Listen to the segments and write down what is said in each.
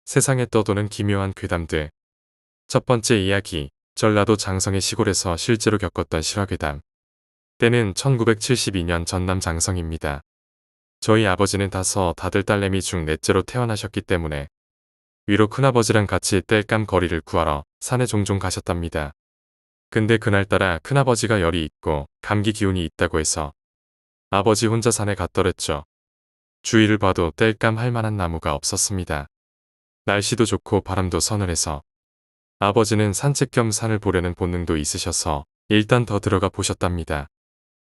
세상에 떠도는 기묘한 괴담들. 첫 번째 이야기, 전라도 장성의 시골에서 실제로 겪었던 실화괴담. 때는 1972년 전남 장성입니다. 저희 아버지는 다들 딸내미 중 넷째로 태어나셨기 때문에 위로 큰아버지랑 같이 땔감 거리를 구하러 산에 종종 가셨답니다. 근데 그날따라 큰아버지가 열이 있고 감기 기운이 있다고 해서 아버지 혼자 산에 갔더랬죠. 주위를 봐도 땔감 할 만한 나무가 없었습니다. 날씨도 좋고 바람도 서늘해서 아버지는 산책 겸 산을 보려는 본능도 있으셔서 일단 더 들어가 보셨답니다.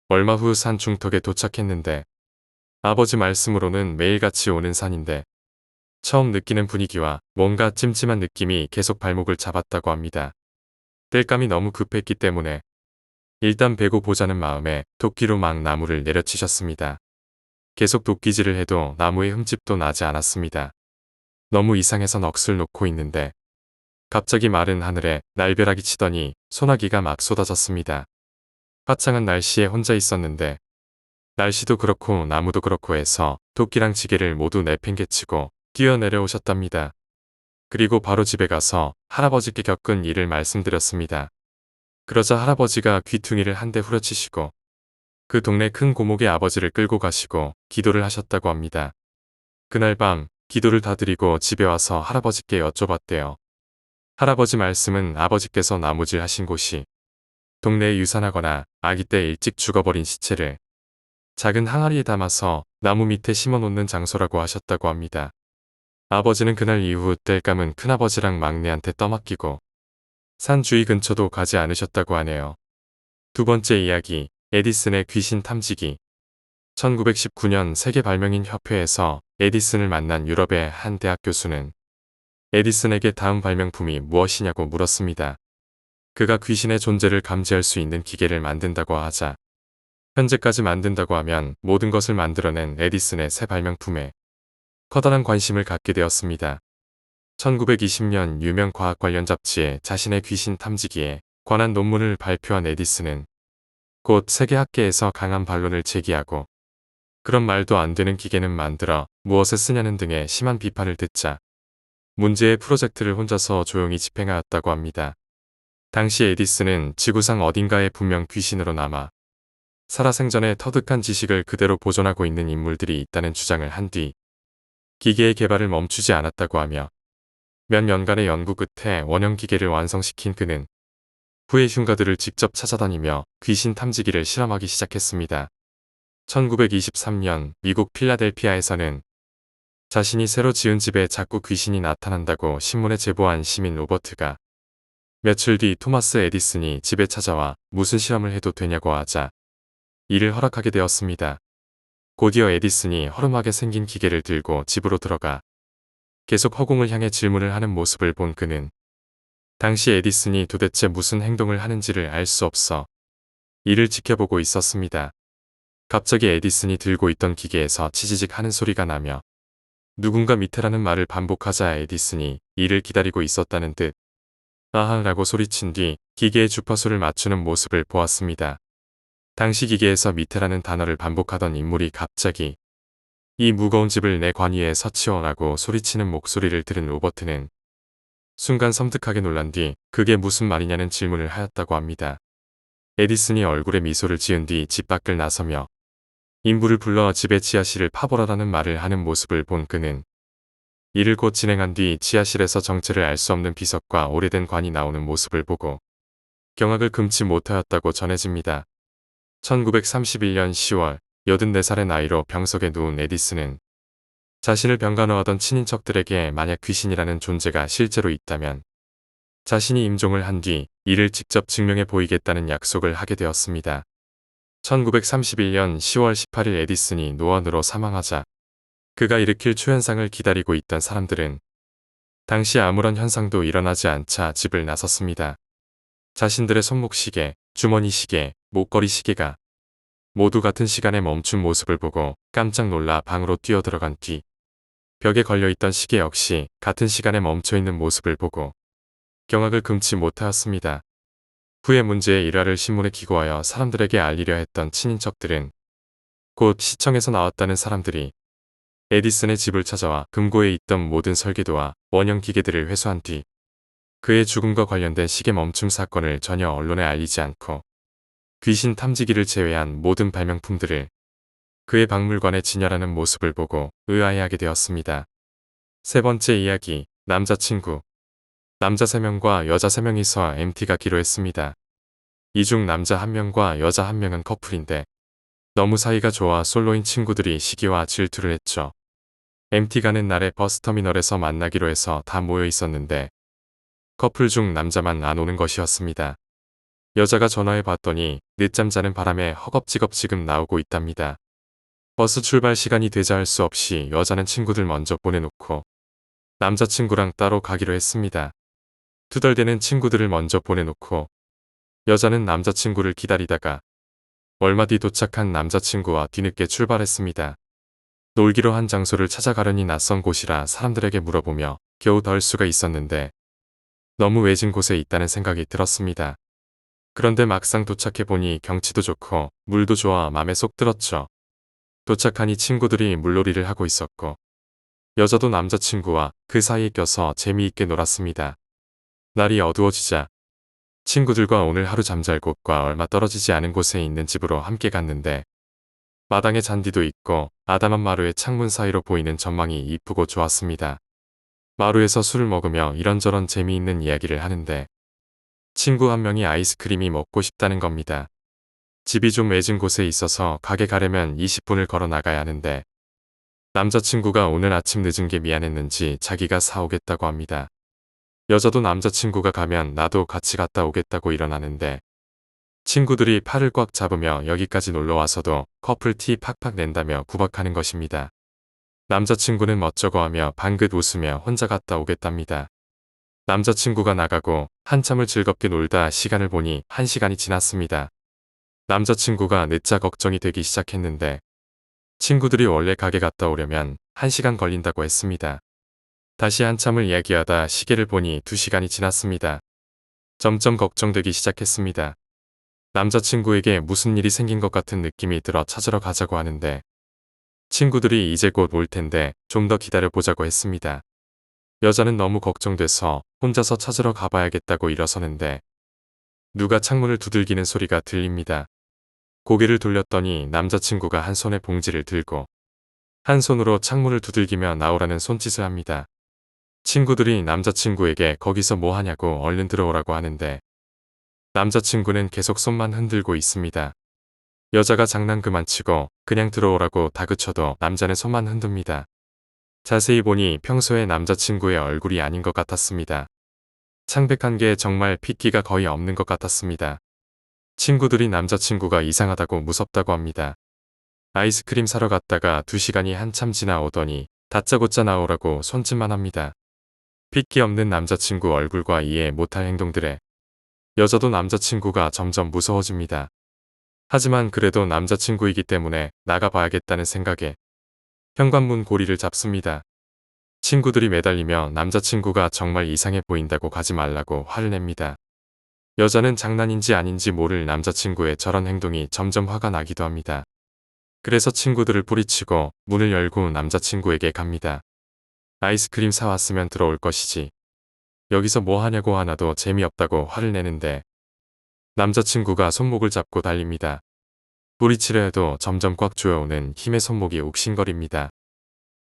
얼마 후 산 중턱에 도착했는데 아버지 말씀으로는 매일같이 오는 산인데 처음 느끼는 분위기와 뭔가 찜찜한 느낌이 계속 발목을 잡았다고 합니다. 땔감이 너무 급했기 때문에 일단 베고 보자는 마음에 도끼로 막 나무를 내려치셨습니다. 계속 도끼질을 해도 나무에 흠집도 나지 않았습니다. 너무 이상해서 넋을 놓고 있는데 갑자기 마른 하늘에 날벼락이 치더니 소나기가 막 쏟아졌습니다. 화창한 날씨에 혼자 있었는데 날씨도 그렇고 나무도 그렇고 해서 도끼랑 지게를 모두 내팽개치고 뛰어내려오셨답니다. 그리고 바로 집에 가서 할아버지께 겪은 일을 말씀드렸습니다. 그러자 할아버지가 귀퉁이를 한 대 후려치시고 그 동네 큰 고목의 아버지를 끌고 가시고 기도를 하셨다고 합니다. 그날 밤 기도를 다 드리고 집에 와서 할아버지께 여쭤봤대요. 할아버지 말씀은 아버지께서 나무질 하신 곳이 동네에 유산하거나 아기 때 일찍 죽어버린 시체를 작은 항아리에 담아서 나무 밑에 심어놓는 장소라고 하셨다고 합니다. 아버지는 그날 이후 땔감은 큰아버지랑 막내한테 떠맡기고 산 주위 근처도 가지 않으셨다고 하네요. 두 번째 이야기, 에디슨의 귀신 탐지기. 1919년 세계발명인 협회에서 에디슨을 만난 유럽의 한 대학 교수는 에디슨에게 다음 발명품이 무엇이냐고 물었습니다. 그가 귀신의 존재를 감지할 수 있는 기계를 만든다고 하자 현재까지 만든다고 하면 모든 것을 만들어낸 에디슨의 새 발명품에 커다란 관심을 갖게 되었습니다. 1920년 유명 과학 관련 잡지에 자신의 귀신 탐지기에 관한 논문을 발표한 에디슨은 곧 세계학계에서 강한 반론을 제기하고 그런 말도 안 되는 기계는 만들어 무엇에 쓰냐는 등의 심한 비판을 듣자 문제의 프로젝트를 혼자서 조용히 집행하였다고 합니다. 당시 에디슨은 지구상 어딘가에 분명 귀신으로 남아 살아생전에 터득한 지식을 그대로 보존하고 있는 인물들이 있다는 주장을 한 뒤 기계의 개발을 멈추지 않았다고 하며 몇 년간의 연구 끝에 원형 기계를 완성시킨 그는 후에 흉가들을 직접 찾아다니며 귀신 탐지기를 실험하기 시작했습니다. 1923년 미국 필라델피아에서는 자신이 새로 지은 집에 자꾸 귀신이 나타난다고 신문에 제보한 시민 로버트가 며칠 뒤 토마스 에디슨이 집에 찾아와 무슨 실험을 해도 되냐고 하자 이를 허락하게 되었습니다. 곧이어 에디슨이 허름하게 생긴 기계를 들고 집으로 들어가 계속 허공을 향해 질문을 하는 모습을 본 그는 당시 에디슨이 도대체 무슨 행동을 하는지를 알 수 없어 이를 지켜보고 있었습니다. 갑자기 에디슨이 들고 있던 기계에서 치지직 하는 소리가 나며 누군가 밑에라는 말을 반복하자 에디슨이 이를 기다리고 있었다는 듯 아하 라고 소리친 뒤 기계의 주파수를 맞추는 모습을 보았습니다. 당시 기계에서 밑에라는 단어를 반복하던 인물이 갑자기 이 무거운 집을 내 관 위에 서치워라고 소리치는 목소리를 들은 로버트는 순간 섬뜩하게 놀란 뒤 그게 무슨 말이냐는 질문을 하였다고 합니다. 에디슨이 얼굴에 미소를 지은 뒤 집 밖을 나서며 인부를 불러 집의 지하실을 파보라라는 말을 하는 모습을 본 그는 이를 곧 진행한 뒤 지하실에서 정체를 알 수 없는 비석과 오래된 관이 나오는 모습을 보고 경악을 금치 못하였다고 전해집니다. 1931년 10월 84살의 나이로 병석에 누운 에디슨은 자신을 병간호하던 친인척들에게 만약 귀신이라는 존재가 실제로 있다면 자신이 임종을 한 뒤 이를 직접 증명해 보이겠다는 약속을 하게 되었습니다. 1931년 10월 18일 에디슨이 노안으로 사망하자 그가 일으킬 초현상을 기다리고 있던 사람들은 당시 아무런 현상도 일어나지 않자 집을 나섰습니다. 자신들의 손목시계, 주머니시계, 목걸이시계가 모두 같은 시간에 멈춘 모습을 보고 깜짝 놀라 방으로 뛰어들어간 뒤 벽에 걸려있던 시계 역시 같은 시간에 멈춰있는 모습을 보고 경악을 금치 못하였습니다. 후에 문제의 일화를 신문에 기고하여 사람들에게 알리려 했던 친인척들은 곧 시청에서 나왔다는 사람들이 에디슨의 집을 찾아와 금고에 있던 모든 설계도와 원형 기계들을 회수한 뒤 그의 죽음과 관련된 시계 멈춤 사건을 전혀 언론에 알리지 않고 귀신 탐지기를 제외한 모든 발명품들을 그의 박물관에 진열하는 모습을 보고 의아해하게 되었습니다. 세 번째 이야기, 남자친구. 남자 3명과 여자 3명이서 MT 가기로 했습니다. 이 중 남자 1명과 여자 1명은 커플인데 너무 사이가 좋아 솔로인 친구들이 시기와 질투를 했죠. MT 가는 날에 버스터미널에서 만나기로 해서 다 모여 있었는데 커플 중 남자만 안 오는 것이었습니다. 여자가 전화해 봤더니 늦잠 자는 바람에 허겁지겁 지금 나오고 있답니다. 버스 출발 시간이 되자 할 수 없이 여자는 친구들 먼저 보내놓고 남자친구랑 따로 가기로 했습니다. 투덜대는 친구들을 먼저 보내놓고 여자는 남자친구를 기다리다가 얼마 뒤 도착한 남자친구와 뒤늦게 출발했습니다. 놀기로 한 장소를 찾아가려니 낯선 곳이라 사람들에게 물어보며 겨우 덜 수가 있었는데 너무 외진 곳에 있다는 생각이 들었습니다. 그런데 막상 도착해보니 경치도 좋고 물도 좋아 맘에 쏙 들었죠. 도착하니 친구들이 물놀이를 하고 있었고 여자도 남자친구와 그 사이에 껴서 재미있게 놀았습니다. 날이 어두워지자 친구들과 오늘 하루 잠잘 곳과 얼마 떨어지지 않은 곳에 있는 집으로 함께 갔는데 마당에 잔디도 있고 아담한 마루의 창문 사이로 보이는 전망이 이쁘고 좋았습니다. 마루에서 술을 먹으며 이런저런 재미있는 이야기를 하는데 친구 한 명이 아이스크림이 먹고 싶다는 겁니다. 집이 좀 외진 곳에 있어서 가게 가려면 20분을 걸어 나가야 하는데 남자친구가 오늘 아침 늦은 게 미안했는지 자기가 사오겠다고 합니다. 여자도 남자친구가 가면 나도 같이 갔다 오겠다고 일어나는데 친구들이 팔을 꽉 잡으며 여기까지 놀러와서도 커플티 팍팍 낸다며 구박하는 것입니다. 남자친구는 멋쩍어하며 방긋 웃으며 혼자 갔다 오겠답니다. 남자친구가 나가고 한참을 즐겁게 놀다 시간을 보니 1시간이 지났습니다. 남자친구가 늦자 걱정이 되기 시작했는데 친구들이 원래 가게 갔다 오려면 1시간 걸린다고 했습니다. 다시 한참을 이야기하다 시계를 보니 2시간이 지났습니다. 점점 걱정되기 시작했습니다. 남자친구에게 무슨 일이 생긴 것 같은 느낌이 들어 찾으러 가자고 하는데 친구들이 이제 곧 올 텐데 좀 더 기다려보자고 했습니다. 여자는 너무 걱정돼서 혼자서 찾으러 가봐야겠다고 일어서는데 누가 창문을 두들기는 소리가 들립니다. 고개를 돌렸더니 남자친구가 한 손에 봉지를 들고 한 손으로 창문을 두들기며 나오라는 손짓을 합니다. 친구들이 남자친구에게 거기서 뭐 하냐고 얼른 들어오라고 하는데 남자친구는 계속 손만 흔들고 있습니다. 여자가 장난 그만 치고 그냥 들어오라고 다그쳐도 남자는 손만 흔듭니다. 자세히 보니 평소의 남자친구의 얼굴이 아닌 것 같았습니다. 창백한 게 정말 핏기가 거의 없는 것 같았습니다. 친구들이 남자친구가 이상하다고 무섭다고 합니다. 아이스크림 사러 갔다가 2시간이 한참 지나 오더니 다짜고짜 나오라고 손짓만 합니다. 핏기 없는 남자친구 얼굴과 이해 못할 행동들에 여자도 남자친구가 점점 무서워집니다. 하지만 그래도 남자친구이기 때문에 나가봐야겠다는 생각에 현관문 고리를 잡습니다. 친구들이 매달리며 남자친구가 정말 이상해 보인다고 가지 말라고 화를 냅니다. 여자는 장난인지 아닌지 모를 남자친구의 저런 행동이 점점 화가 나기도 합니다. 그래서 친구들을 뿌리치고 문을 열고 남자친구에게 갑니다. 아이스크림 사왔으면 들어올 것이지. 여기서 뭐 하냐고 하나도 재미없다고 화를 내는데 남자친구가 손목을 잡고 달립니다. 뿌리치려 해도 점점 꽉 조여오는 힘의 손목이 욱신거립니다.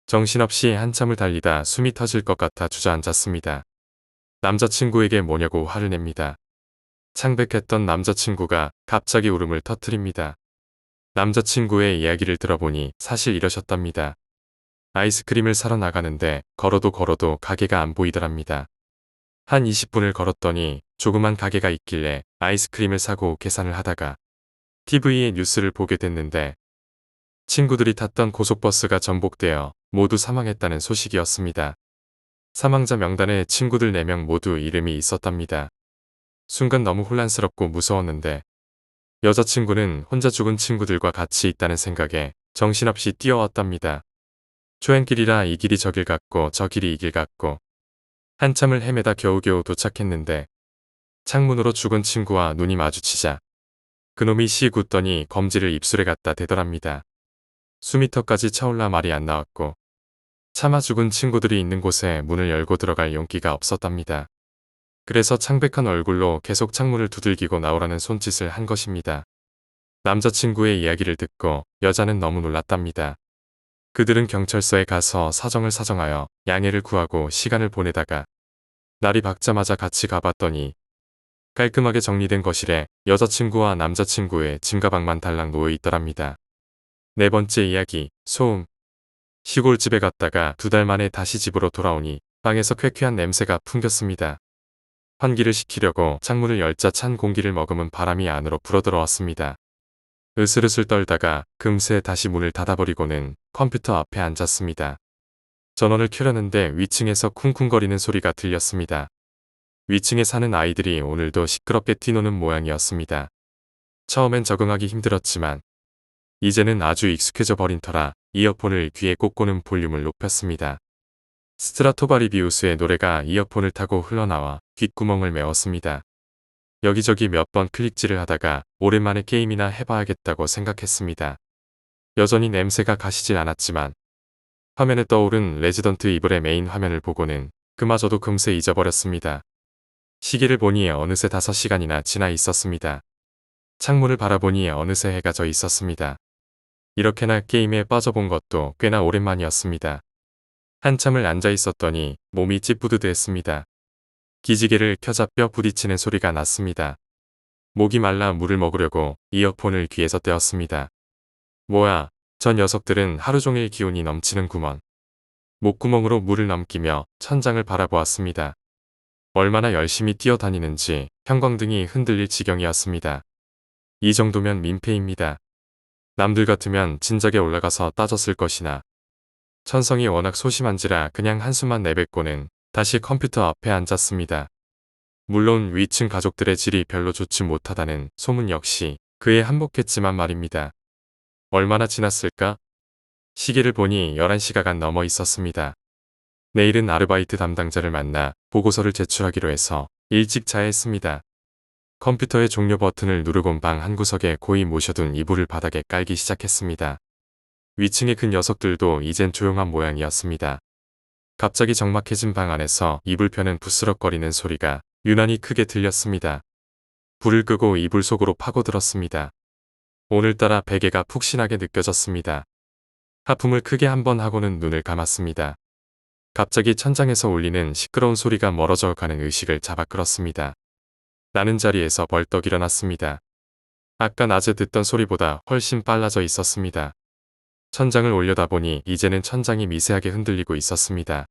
정신없이 한참을 달리다 숨이 터질 것 같아 주저앉았습니다. 남자친구에게 뭐냐고 화를 냅니다. 창백했던 남자친구가 갑자기 울음을 터뜨립니다. 남자친구의 이야기를 들어보니 사실 이러셨답니다. 아이스크림을 사러 나가는데 걸어도 가게가 안 보이더랍니다. 한 20분을 걸었더니 조그만 가게가 있길래 아이스크림을 사고 계산을 하다가 TV에 뉴스를 보게 됐는데 친구들이 탔던 고속버스가 전복되어 모두 사망했다는 소식이었습니다. 사망자 명단에 친구들 4명 모두 이름이 있었답니다. 순간 너무 혼란스럽고 무서웠는데 여자친구는 혼자 죽은 친구들과 같이 있다는 생각에 정신없이 뛰어왔답니다. 초행길이라 이 길이 저 길 같고 저 길이 이 길 같고 한참을 헤매다 겨우겨우 도착했는데 창문으로 죽은 친구와 눈이 마주치자 그놈이 씩 웃더니 검지를 입술에 갖다 대더랍니다. 수미터까지 차올라 말이 안 나왔고 차마 죽은 친구들이 있는 곳에 문을 열고 들어갈 용기가 없었답니다. 그래서 창백한 얼굴로 계속 창문을 두들기고 나오라는 손짓을 한 것입니다. 남자친구의 이야기를 듣고 여자는 너무 놀랐답니다. 그들은 경찰서에 가서 사정을 사정하여 양해를 구하고 시간을 보내다가 날이 밝자마자 같이 가봤더니 깔끔하게 정리된 거실에 여자친구와 남자친구의 짐가방만 달랑 놓여 있더랍니다. 네 번째 이야기, 소음. 시골집에 갔다가 2달 만에 다시 집으로 돌아오니 방에서 쾌쾌한 냄새가 풍겼습니다. 환기를 시키려고 창문을 열자 찬 공기를 머금은 바람이 안으로 불어들어왔습니다. 으슬으슬 떨다가 금세 다시 문을 닫아버리고는 컴퓨터 앞에 앉았습니다. 전원을 켜려는데 위층에서 쿵쿵거리는 소리가 들렸습니다. 위층에 사는 아이들이 오늘도 시끄럽게 뛰노는 모양이었습니다. 처음엔 적응하기 힘들었지만 이제는 아주 익숙해져 버린 터라 이어폰을 귀에 꽂고는 볼륨을 높였습니다. 스트라토바리비우스의 노래가 이어폰을 타고 흘러나와 귓구멍을 메웠습니다. 여기저기 몇 번 클릭질을 하다가 오랜만에 게임이나 해봐야겠다고 생각했습니다. 여전히 냄새가 가시질 않았지만 화면에 떠오른 레지던트 이블의 메인 화면을 보고는 그마저도 금세 잊어버렸습니다. 시계를 보니 어느새 5시간이나 지나 있었습니다. 창문을 바라보니 어느새 해가 져 있었습니다. 이렇게나 게임에 빠져본 것도 꽤나 오랜만이었습니다. 한참을 앉아 있었더니 몸이 찌뿌드드했습니다. 기지개를 켜자 뼈 부딪히는 소리가 났습니다. 목이 말라 물을 먹으려고 이어폰을 귀에서 떼었습니다. 뭐야, 저 녀석들은 하루 종일 기운이 넘치는구먼. 목구멍으로 물을 넘기며 천장을 바라보았습니다. 얼마나 열심히 뛰어다니는지 형광등이 흔들릴 지경이었습니다. 이 정도면 민폐입니다. 남들 같으면 진작에 올라가서 따졌을 것이나 천성이 워낙 소심한지라 그냥 한숨만 내뱉고는 다시 컴퓨터 앞에 앉았습니다. 물론 위층 가족들의 질이 별로 좋지 못하다는 소문 역시 그에 한몫했지만 말입니다. 얼마나 지났을까? 시계를 보니 11시가 간 넘어 있었습니다. 내일은 아르바이트 담당자를 만나 보고서를 제출하기로 해서 일찍 자야 했습니다. 컴퓨터의 종료 버튼을 누르곤 방 한구석에 고이 모셔둔 이불을 바닥에 깔기 시작했습니다. 위층의 그 녀석들도 이젠 조용한 모양이었습니다. 갑자기 적막해진 방 안에서 이불 펴는 부스럭거리는 소리가 유난히 크게 들렸습니다. 불을 끄고 이불 속으로 파고들었습니다. 오늘따라 베개가 푹신하게 느껴졌습니다. 하품을 크게 한번 하고는 눈을 감았습니다. 갑자기 천장에서 울리는 시끄러운 소리가 멀어져 가는 의식을 잡아 끌었습니다. 나는 자리에서 벌떡 일어났습니다. 아까 낮에 듣던 소리보다 훨씬 빨라져 있었습니다. 천장을 올려다보니 이제는 천장이 미세하게 흔들리고 있었습니다.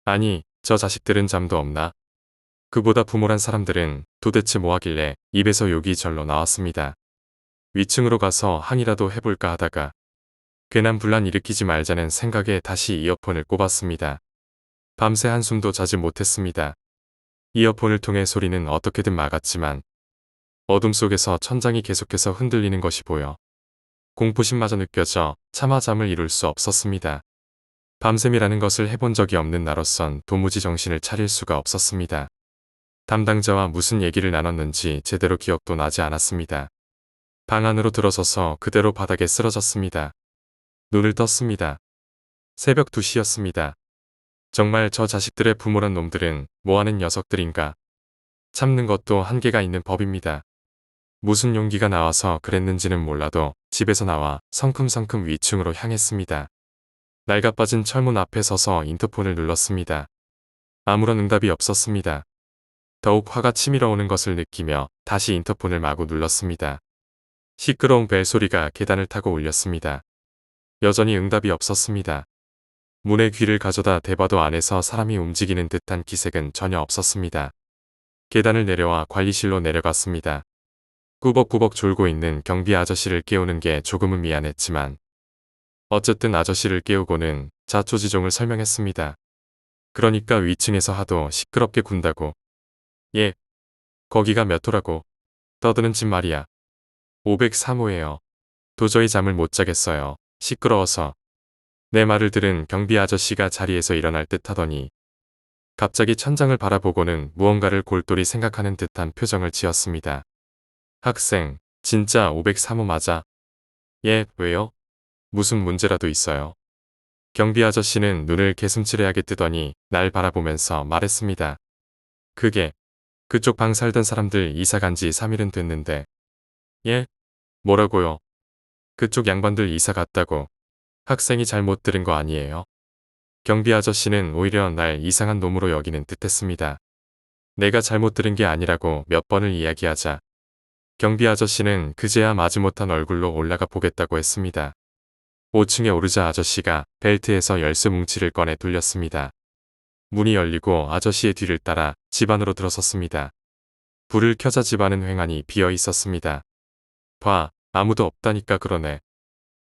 아니, 저 자식들은 잠도 없나? 그보다 부모란 사람들은 도대체 뭐 하길래 입에서 욕이 절로 나왔습니다. 위층으로 가서 항의라도 해볼까 하다가 괜한 분란 일으키지 말자는 생각에 다시 이어폰을 꼽았습니다. 밤새 한숨도 자지 못했습니다. 이어폰을 통해 소리는 어떻게든 막았지만 어둠 속에서 천장이 계속해서 흔들리는 것이 보여 공포심마저 느껴져 차마 잠을 이룰 수 없었습니다. 밤샘이라는 것을 해본 적이 없는 나로선 도무지 정신을 차릴 수가 없었습니다. 담당자와 무슨 얘기를 나눴는지 제대로 기억도 나지 않았습니다. 방 안으로 들어서서 그대로 바닥에 쓰러졌습니다. 눈을 떴습니다. 새벽 2시였습니다. 정말 저 자식들의 부모란 놈들은 뭐하는 녀석들인가. 참는 것도 한계가 있는 법입니다. 무슨 용기가 나와서 그랬는지는 몰라도 집에서 나와 성큼성큼 위층으로 향했습니다. 낡아빠진 철문 앞에 서서 인터폰을 눌렀습니다. 아무런 응답이 없었습니다. 더욱 화가 치밀어 오는 것을 느끼며 다시 인터폰을 마구 눌렀습니다. 시끄러운 벨소리가 계단을 타고 울렸습니다. 여전히 응답이 없었습니다. 문에 귀를 가져다 대봐도 안에서 사람이 움직이는 듯한 기색은 전혀 없었습니다. 계단을 내려와 관리실로 내려갔습니다. 꾸벅꾸벅 졸고 있는 경비 아저씨를 깨우는 게 조금은 미안했지만 어쨌든 아저씨를 깨우고는 자초지종을 설명했습니다. 그러니까 위층에서 하도 시끄럽게 군다고. 예, 거기가 몇 호라고. 떠드는 집 말이야. 503호예요. 도저히 잠을 못 자겠어요. 시끄러워서. 내 말을 들은 경비 아저씨가 자리에서 일어날 듯 하더니 갑자기 천장을 바라보고는 무언가를 골똘히 생각하는 듯한 표정을 지었습니다. 학생, 진짜 503호 맞아? 예, 왜요? 무슨 문제라도 있어요? 경비 아저씨는 눈을 개슴츠레하게 뜨더니 날 바라보면서 말했습니다. 그게 그쪽 방 살던 사람들 이사 간 지 3일은 됐는데. 예? 뭐라고요? 그쪽 양반들 이사 갔다고. 학생이 잘못 들은 거 아니에요? 경비 아저씨는 오히려 날 이상한 놈으로 여기는 듯했습니다. 내가 잘못 들은 게 아니라고 몇 번을 이야기하자 경비 아저씨는 그제야 마지못한 얼굴로 올라가 보겠다고 했습니다. 5층에 오르자 아저씨가 벨트에서 열쇠 뭉치를 꺼내 돌렸습니다. 문이 열리고 아저씨의 뒤를 따라 집 안으로 들어섰습니다. 불을 켜자 집 안은 휑하니 비어 있었습니다. 봐, 아무도 없다니까 그러네.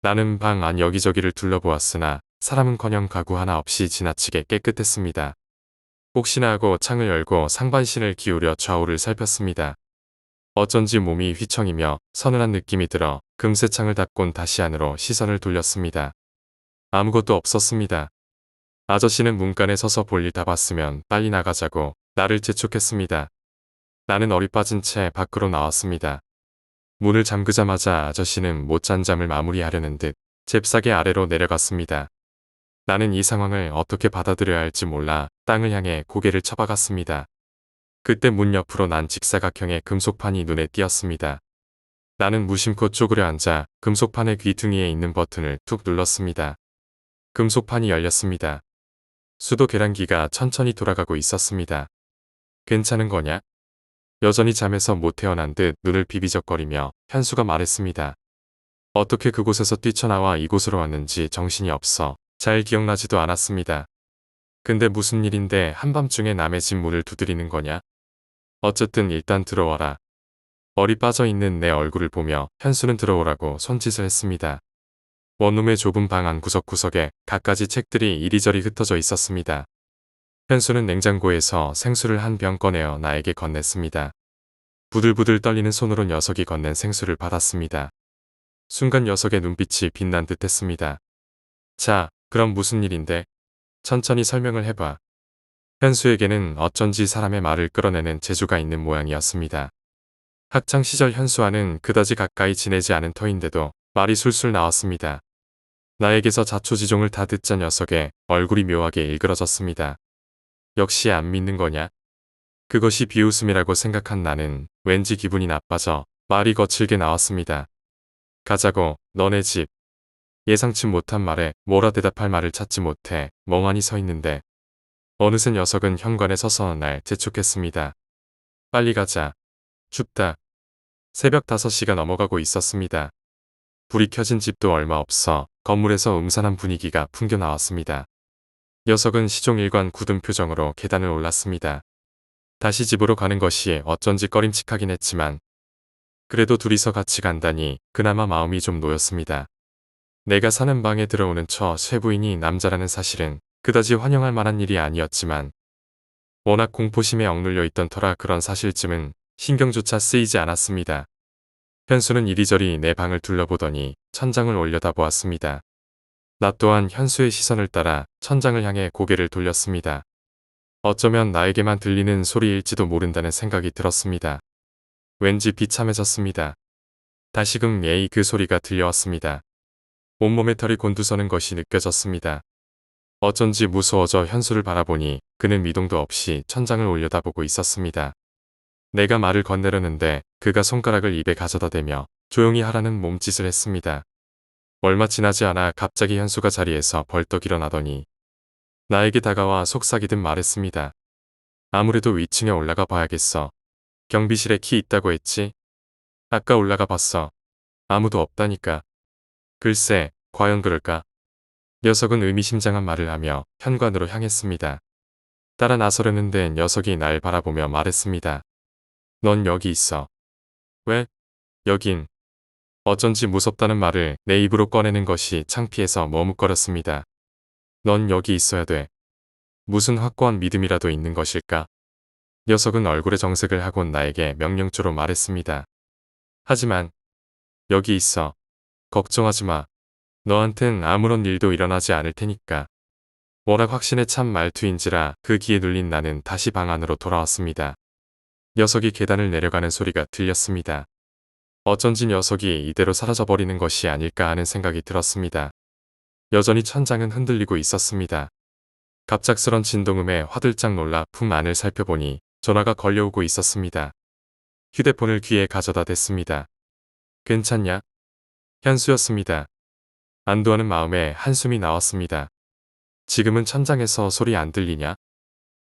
나는 방 안 여기저기를 둘러보았으나 사람은커녕 가구 하나 없이 지나치게 깨끗했습니다. 혹시나 하고 창을 열고 상반신을 기울여 좌우를 살폈습니다. 어쩐지 몸이 휘청이며 서늘한 느낌이 들어 금세 창을 닫곤 다시 안으로 시선을 돌렸습니다. 아무것도 없었습니다. 아저씨는 문간에 서서 볼일 다 봤으면 빨리 나가자고 나를 재촉했습니다. 나는 어리 빠진 채 밖으로 나왔습니다. 문을 잠그자마자 아저씨는 못잔 잠을 마무리하려는 듯 잽싸게 아래로 내려갔습니다. 나는 이 상황을 어떻게 받아들여야 할지 몰라 땅을 향해 고개를 쳐박았습니다. 그때 문 옆으로 난 직사각형의 금속판이 눈에 띄었습니다. 나는 무심코 쪼그려 앉아 금속판의 귀퉁이에 있는 버튼을 툭 눌렀습니다. 금속판이 열렸습니다. 수도 계량기가 천천히 돌아가고 있었습니다. 괜찮은 거냐? 여전히 잠에서 못 태어난 듯 눈을 비비적거리며 현수가 말했습니다. 어떻게 그곳에서 뛰쳐나와 이곳으로 왔는지 정신이 없어 잘 기억나지도 않았습니다. 근데 무슨 일인데 한밤중에 남의 집 문을 두드리는 거냐? 어쨌든 일단 들어와라. 머리 빠져있는 내 얼굴을 보며 현수는 들어오라고 손짓을 했습니다. 원룸의 좁은 방 안 구석구석에 갖가지 책들이 이리저리 흩어져 있었습니다. 현수는 냉장고에서 생수를 한 병 꺼내어 나에게 건넸습니다. 부들부들 떨리는 손으로 녀석이 건넨 생수를 받았습니다. 순간 녀석의 눈빛이 빛난 듯 했습니다. 자, 그럼 무슨 일인데? 천천히 설명을 해봐. 현수에게는 어쩐지 사람의 말을 끌어내는 재주가 있는 모양이었습니다. 학창시절 현수와는 그다지 가까이 지내지 않은 터인데도 말이 술술 나왔습니다. 나에게서 자초지종을 다 듣자 녀석의 얼굴이 묘하게 일그러졌습니다. 역시 안 믿는 거냐? 그것이 비웃음이라고 생각한 나는 왠지 기분이 나빠져 말이 거칠게 나왔습니다. 가자고, 너네 집. 예상치 못한 말에 뭐라 대답할 말을 찾지 못해 멍하니 서 있는데 어느새 녀석은 현관에 서서 날 재촉했습니다. 빨리 가자. 춥다. 새벽 5시가 넘어가고 있었습니다. 불이 켜진 집도 얼마 없어 건물에서 음산한 분위기가 풍겨 나왔습니다. 녀석은 시종일관 굳은 표정으로 계단을 올랐습니다. 다시 집으로 가는 것이 어쩐지 꺼림칙하긴 했지만 그래도 둘이서 같이 간다니 그나마 마음이 좀 놓였습니다. 내가 사는 방에 들어오는 첫 쇠부인이 남자라는 사실은 그다지 환영할 만한 일이 아니었지만 워낙 공포심에 억눌려 있던 터라 그런 사실쯤은 신경조차 쓰이지 않았습니다. 현수는 이리저리 내 방을 둘러보더니 천장을 올려다보았습니다. 나 또한 현수의 시선을 따라 천장을 향해 고개를 돌렸습니다. 어쩌면 나에게만 들리는 소리일지도 모른다는 생각이 들었습니다. 왠지 비참해졌습니다. 다시금 예의 그 소리가 들려왔습니다. 온몸에 털이 곤두서는 것이 느껴졌습니다. 어쩐지 무서워져 현수를 바라보니 그는 미동도 없이 천장을 올려다보고 있었습니다. 내가 말을 건네려는데 그가 손가락을 입에 가져다 대며 조용히 하라는 몸짓을 했습니다. 얼마 지나지 않아 갑자기 현수가 자리에서 벌떡 일어나더니 나에게 다가와 속삭이듯 말했습니다. 아무래도 위층에 올라가 봐야겠어. 경비실에 키 있다고 했지? 아까 올라가 봤어. 아무도 없다니까. 글쎄, 과연 그럴까? 녀석은 의미심장한 말을 하며 현관으로 향했습니다. 따라 나서려는데 녀석이 날 바라보며 말했습니다. 넌 여기 있어. 왜? 여긴. 어쩐지 무섭다는 말을 내 입으로 꺼내는 것이 창피해서 머뭇거렸습니다. 넌 여기 있어야 돼. 무슨 확고한 믿음이라도 있는 것일까? 녀석은 얼굴에 정색을 하곤 나에게 명령조로 말했습니다. 하지만 여기 있어. 걱정하지 마. 너한텐 아무런 일도 일어나지 않을 테니까. 워낙 확신에 찬 말투인지라 그 귀에 눌린 나는 다시 방 안으로 돌아왔습니다. 녀석이 계단을 내려가는 소리가 들렸습니다. 어쩐지 녀석이 이대로 사라져버리는 것이 아닐까 하는 생각이 들었습니다. 여전히 천장은 흔들리고 있었습니다. 갑작스런 진동음에 화들짝 놀라 품 안을 살펴보니 전화가 걸려오고 있었습니다. 휴대폰을 귀에 가져다 댔습니다. 괜찮냐? 현수였습니다. 안도하는 마음에 한숨이 나왔습니다. 지금은 천장에서 소리 안 들리냐?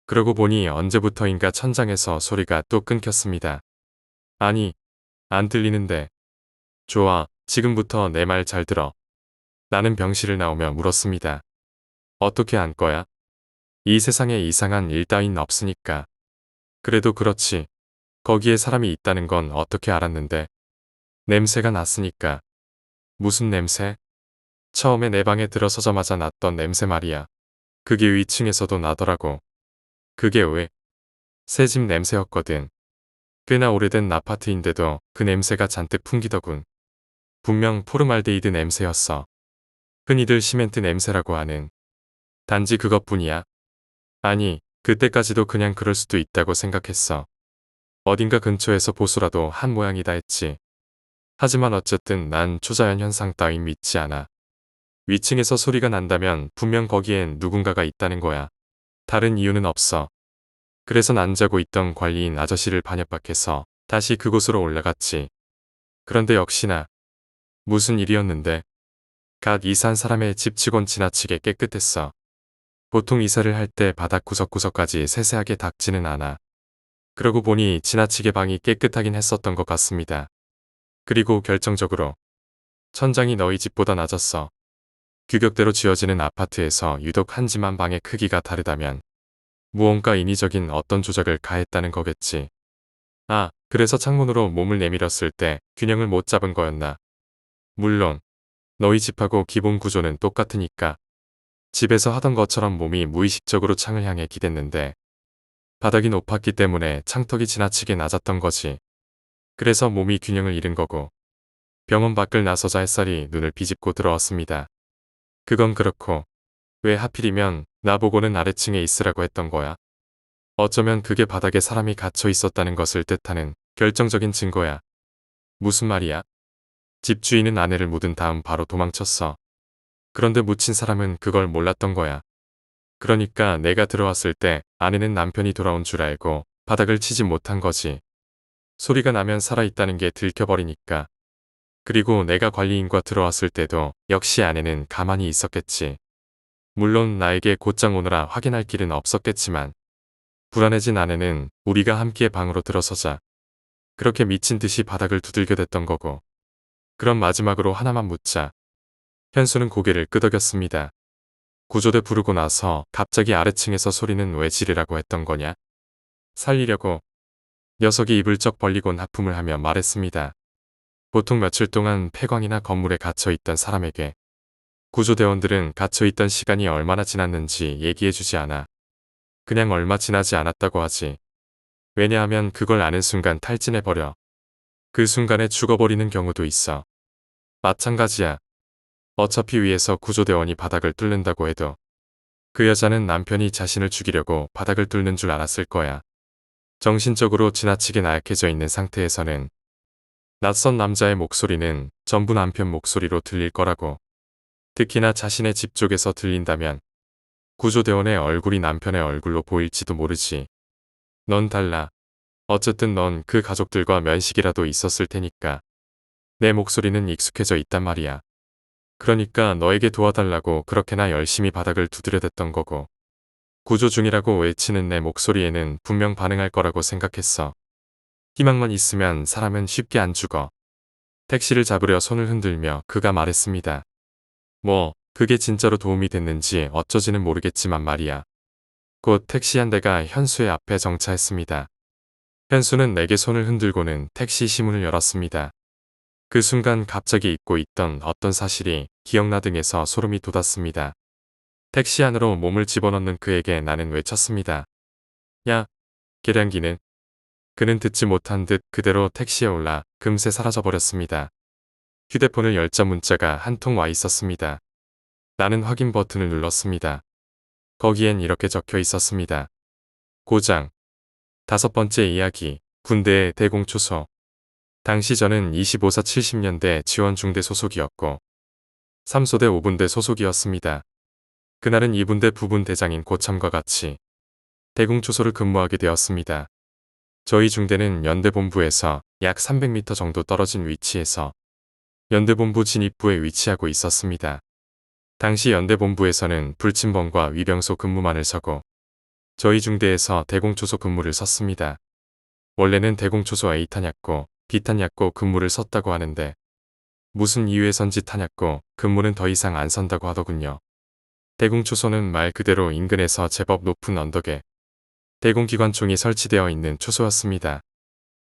그러고 보니 언제부터인가 천장에서 소리가 또 끊겼습니다. 아니, 안 들리는데. 좋아, 지금부터 내 말 잘 들어. 나는 병실을 나오며 물었습니다. 어떻게 안 거야? 이 세상에 이상한 일 따윈 없으니까. 그래도 그렇지. 거기에 사람이 있다는 건 어떻게 알았는데. 냄새가 났으니까. 무슨 냄새? 처음에 내 방에 들어서자마자 났던 냄새 말이야. 그게 위층에서도 나더라고. 그게 왜? 새집 냄새였거든. 꽤나 오래된 아파트인데도 그 냄새가 잔뜩 풍기더군. 분명 포르말데히드 냄새였어. 흔히들 시멘트 냄새라고 하는. 단지 그것뿐이야. 아니, 그때까지도 그냥 그럴 수도 있다고 생각했어. 어딘가 근처에서 보수라도 한 모양이다 했지. 하지만 어쨌든 난 초자연 현상 따윈 믿지 않아. 위층에서 소리가 난다면 분명 거기엔 누군가가 있다는 거야. 다른 이유는 없어. 그래서 난 자고 있던 관리인 아저씨를 반협박해서 다시 그곳으로 올라갔지. 그런데 역시나 무슨 일이었는데 각 이사한 사람의 집치곤 지나치게 깨끗했어. 보통 이사를 할 때 바닥 구석구석까지 세세하게 닦지는 않아. 그러고 보니 지나치게 방이 깨끗하긴 했었던 것 같습니다. 그리고 결정적으로 천장이 너희 집보다 낮았어. 규격대로 지어지는 아파트에서 유독 한 집만 방의 크기가 다르다면 무언가 인위적인 어떤 조작을 가했다는 거겠지. 아, 그래서 창문으로 몸을 내밀었을 때 균형을 못 잡은 거였나. 물론 너희 집하고 기본 구조는 똑같으니까. 집에서 하던 것처럼 몸이 무의식적으로 창을 향해 기댔는데 바닥이 높았기 때문에 창턱이 지나치게 낮았던 거지. 그래서 몸이 균형을 잃은 거고. 병원 밖을 나서자 햇살이 눈을 비집고 들어왔습니다. 그건 그렇고 왜 하필이면 나보고는 아래층에 있으라고 했던 거야? 어쩌면 그게 바닥에 사람이 갇혀 있었다는 것을 뜻하는 결정적인 증거야. 무슨 말이야? 집주인은 아내를 묻은 다음 바로 도망쳤어. 그런데 묻힌 사람은 그걸 몰랐던 거야. 그러니까 내가 들어왔을 때 아내는 남편이 돌아온 줄 알고 바닥을 치지 못한 거지. 소리가 나면 살아있다는 게 들켜버리니까. 그리고 내가 관리인과 들어왔을 때도 역시 아내는 가만히 있었겠지. 물론 나에게 곧장 오느라 확인할 길은 없었겠지만 불안해진 아내는 우리가 함께 방으로 들어서자 그렇게 미친 듯이 바닥을 두들겨댔던 거고. 그럼 마지막으로 하나만 묻자. 현수는 고개를 끄덕였습니다. 구조대 부르고 나서 갑자기 아래층에서 소리는 왜 지르라고 했던 거냐? 살리려고. 녀석이 입을 쩍 벌리곤 하품을 하며 말했습니다. 보통 며칠 동안 폐광이나 건물에 갇혀있던 사람에게 구조대원들은 갇혀있던 시간이 얼마나 지났는지 얘기해주지 않아. 그냥 얼마 지나지 않았다고 하지. 왜냐하면 그걸 아는 순간 탈진해버려. 그 순간에 죽어버리는 경우도 있어. 마찬가지야. 어차피 위에서 구조대원이 바닥을 뚫는다고 해도 그 여자는 남편이 자신을 죽이려고 바닥을 뚫는 줄 알았을 거야. 정신적으로 지나치게 나약해져 있는 상태에서는 낯선 남자의 목소리는 전부 남편 목소리로 들릴 거라고. 특히나 자신의 집 쪽에서 들린다면 구조대원의 얼굴이 남편의 얼굴로 보일지도 모르지. 넌 달라. 어쨌든 넌 그 가족들과 면식이라도 있었을 테니까. 내 목소리는 익숙해져 있단 말이야. 그러니까 너에게 도와달라고 그렇게나 열심히 바닥을 두드려댔던 거고. 구조 중이라고 외치는 내 목소리에는 분명 반응할 거라고 생각했어. 희망만 있으면 사람은 쉽게 안 죽어. 택시를 잡으려 손을 흔들며 그가 말했습니다. 뭐, 그게 진짜로 도움이 됐는지 어쩌지는 모르겠지만 말이야. 곧 택시 한 대가 현수의 앞에 정차했습니다. 현수는 내게 손을 흔들고는 택시 시문을 열었습니다. 그 순간 갑자기 잊고 있던 어떤 사실이 기억나등에서 소름이 돋았습니다. 택시 안으로 몸을 집어넣는 그에게 나는 외쳤습니다. 야, 계량기는? 그는 듣지 못한 듯 그대로 택시에 올라 금세 사라져버렸습니다. 휴대폰을 열자 문자가 한 통 와 있었습니다. 나는 확인 버튼을 눌렀습니다. 거기엔 이렇게 적혀 있었습니다. 고장. 5번째 이야기. 군대의 대공초소. 당시 저는 25사 70년대 지원중대 소속이었고 3소대 5분대 소속이었습니다. 그날은 2분대 부분대장인 고참과 같이 대공초소를 근무하게 되었습니다. 저희 중대는 연대본부에서 약 300m 정도 떨어진 위치에서 연대본부 진입부에 위치하고 있었습니다. 당시 연대본부에서는 불침번과 위병소 근무만을 서고 저희 중대에서 대공초소 근무를 섰습니다. 원래는 대공초소 A탄약고, B탄약고 근무를 섰다고 하는데 무슨 이유에선지 탄약고 근무는 더 이상 안 선다고 하더군요. 대공초소는 말 그대로 인근에서 제법 높은 언덕에 대공기관총이 설치되어 있는 초소였습니다.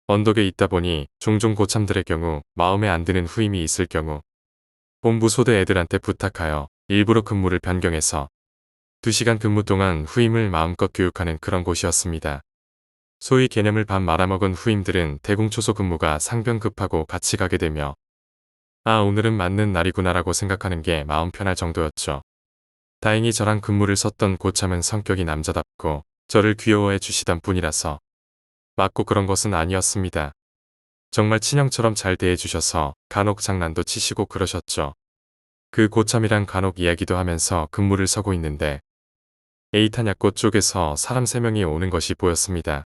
언덕에 있다 보니 종종 고참들의 경우 마음에 안 드는 후임이 있을 경우 본부 소대 애들한테 부탁하여 일부러 근무를 변경해서 2시간 근무 동안 후임을 마음껏 교육하는 그런 곳이었습니다. 소위 개념을 반 말아먹은 후임들은 대공초소 근무가 상병급하고 같이 가게 되며 아 오늘은 맞는 날이구나라고 생각하는 게 마음 편할 정도였죠. 다행히 저랑 근무를 섰던 고참은 성격이 남자답고 저를 귀여워해 주시던 분이라서 맞고 그런 것은 아니었습니다. 정말 친형처럼 잘 대해주셔서 간혹 장난도 치시고 그러셨죠. 그 고참이랑 간혹 이야기도 하면서 근무를 서고 있는데 A탄약고 쪽에서 사람 3명이 오는 것이 보였습니다.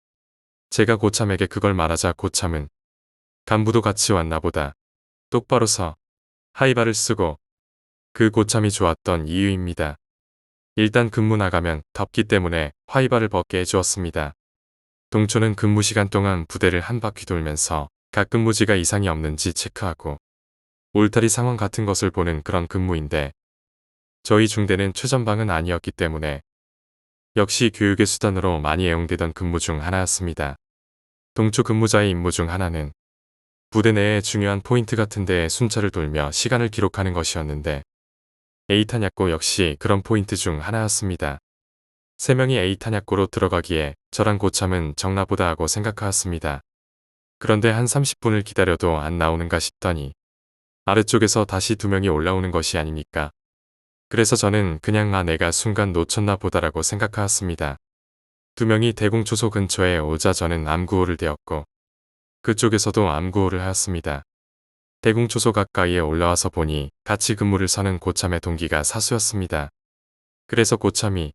제가 고참에게 그걸 말하자 고참은 간부도 같이 왔나 보다. 똑바로 서 하이바를 쓰고 그 고참이 좋았던 이유입니다. 일단 근무 나가면 덥기 때문에 하이바를 벗게 해주었습니다. 동초는 근무 시간 동안 부대를 한 바퀴 돌면서 각 근무지가 이상이 없는지 체크하고 울타리 상황 같은 것을 보는 그런 근무인데 저희 중대는 최전방은 아니었기 때문에 역시 교육의 수단으로 많이 애용되던 근무 중 하나였습니다. 동초 근무자의 임무 중 하나는 부대 내의 중요한 포인트 같은 데에 순찰을 돌며 시간을 기록하는 것이었는데 A탄약고 역시 그런 포인트 중 하나였습니다. 3명이 A탄약고로 들어가기에 저랑 고참은 적나보다 하고 생각하였습니다. 그런데 한 30분을 기다려도 안 나오는가 싶더니 아래쪽에서 다시 2명이 올라오는 것이 아니니까. 그래서 저는 그냥 내가 순간 놓쳤나 보다라고 생각하였습니다. 2명이 대공초소 근처에 오자 저는 암구호를 대었고 그쪽에서도 암구호를 하였습니다. 대공초소 가까이에 올라와서 보니 같이 근무를 서는 고참의 동기가 사수였습니다. 그래서 고참이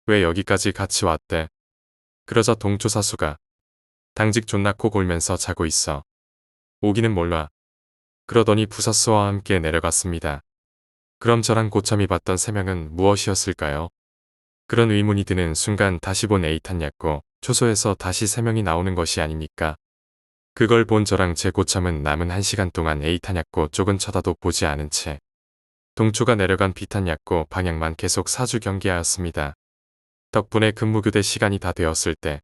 왜 여기까지 같이 왔대? 그러자 동초 사수가 당직 존나 코 골면서 자고 있어. 오기는 몰라. 그러더니 부사수와 함께 내려갔습니다. 그럼 저랑 고참이 봤던 3명은 무엇이었을까요? 그런 의문이 드는 순간 다시 본 A탄약고 초소에서 다시 3명이 나오는 것이 아닙니까? 그걸 본 저랑 제 고참은 남은 1시간 동안 A탄약고 쪽은 쳐다도 보지 않은 채 동초가 내려간 B탄약고 방향만 계속 사주 경계하였습니다. 덕분에 근무교대 시간이 다 되었을 때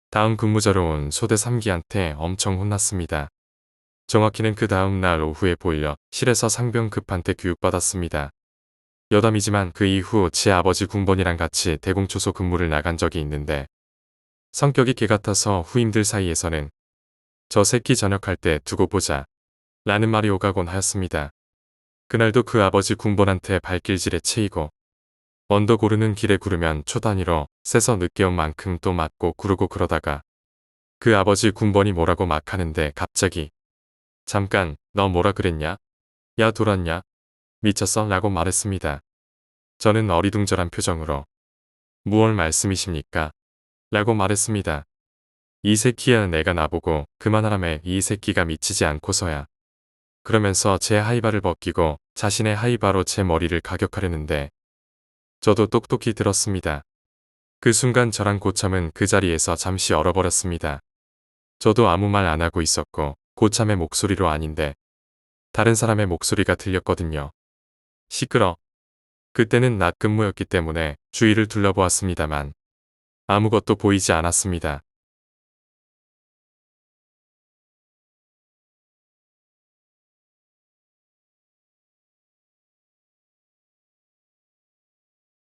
다음 근무자로 온 소대 3기한테 엄청 혼났습니다. 정확히는 그 다음 날 오후에 보일러 실에서 상병급한테 교육받았습니다. 여담이지만 그 이후 제 아버지 군번이랑 같이 대공초소 근무를 나간 적이 있는데 성격이 개같아서 후임들 사이에서는 저 새끼 전역할 때 두고 보자 라는 말이 오가곤 하였습니다. 그날도 그 아버지 군번한테 발길질에 채이고 언덕 오르는 길에 구르면 초단위로 세서 늦게 온 만큼 또 맞고 구르고 그러다가 그 아버지 군번이 뭐라고 막 하는데 갑자기 잠깐 너 뭐라 그랬냐? 야 돌았냐? 미쳤어? 라고 말했습니다. 저는 어리둥절한 표정으로 무얼 말씀이십니까? 라고 말했습니다. 이 새끼야 내가 나보고 그만하라며 이 새끼가 미치지 않고서야. 그러면서 제 하이바를 벗기고 자신의 하이바로 제 머리를 가격하려는데 저도 똑똑히 들었습니다. 그 순간 저랑 고참은 그 자리에서 잠시 얼어버렸습니다. 저도 아무 말 안 하고 있었고 고참의 목소리로 아닌데 다른 사람의 목소리가 들렸거든요. 시끄러. 그때는 낮 근무였기 때문에 주위를 둘러보았습니다만 아무것도 보이지 않았습니다.